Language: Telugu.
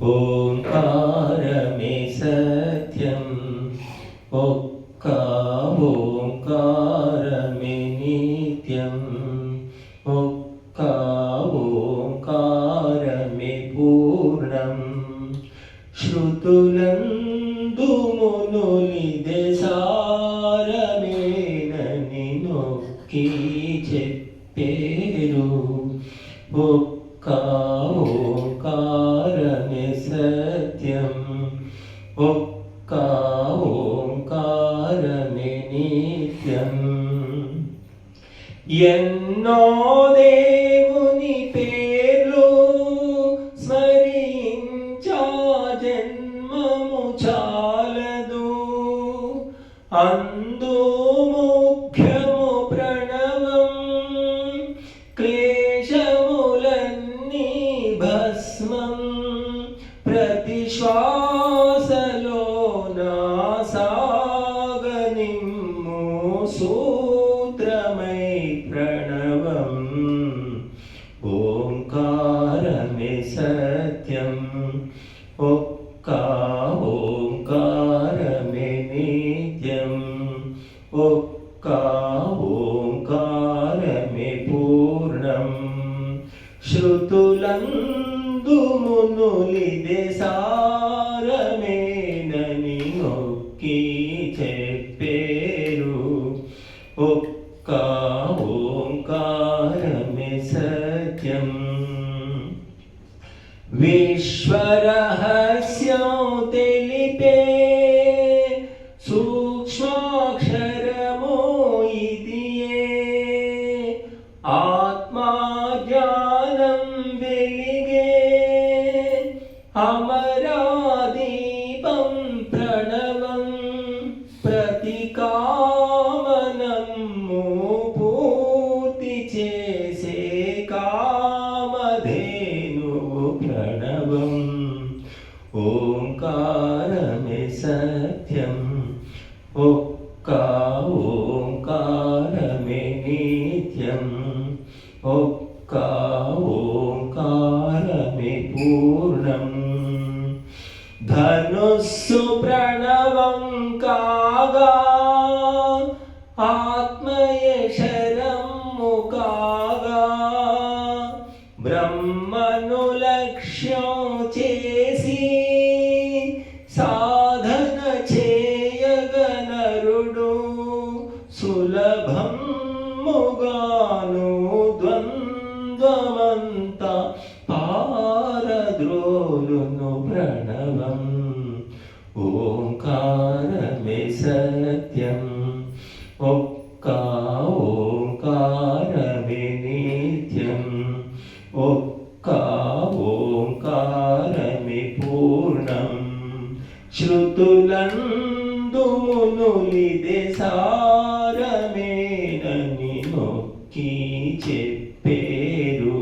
ఓంకారమే సత్యం, ఒక్క ఓంకారమే నిత్యం, ఒక్క ఓంకారమే పూర్ణం. శృతులందు మునులిదే సారమేనని నొక్కి చెప్పేరు. ఒక్క ఓంకారమే సత్యం, ఒక్క ఓంకారమే నిత్యం. ఎన్నో దేవుని పేర్లు స్మరించా జన్మము చాలదు. అందు ముఖ్యము ప్రణవం, క్లేశములన్నీ భస్మం. ప్రతి శ్వాసలో నా సాగనిమ్ము సూత్రమై ప్రణవం. ఓంకారమే సత్యం, ఒక్క ఓంకారమే నిత్యం, ఒక్క ఓంకారమే పూర్ణం. శృతులందు మునులిదే సారమేనని నొక్కి చెప్పేరు. ఒక్క ఓంకారమే సత్యం. విశ్వరహస్యం తెలిపే సూక్ష్మాక్షరము ఇదియే. ఆత్మజ్ఞానం వెలిగే అమరాదీపం ప్రణవం. ప్రతి కామనము పూర్తి చేసే కామధేనువు ప్రణవం. ఓంకారమే సత్యం, ఒక్క ఓంకారమే నిత్యం, ఒక్క ఓంకారమే పూర్ణం. ధనుస్సు ప్రణవం కాగా ఆత్మయే శరము కాగా. బ్రహ్మను లక్ష్యం చేసి సాధన చేయగనరుడు. సులభముగాను ద్వంద్వమంత పారద్రోలును ప్రణవం. ఓంకారమే సత్యం, ఒక్క ఓంకారమే నిత్యం, ఒక్క ఓంకారమే పూర్ణం. శృతులందు మునులిదే సారమేనని నొక్కి చెప్పేరు.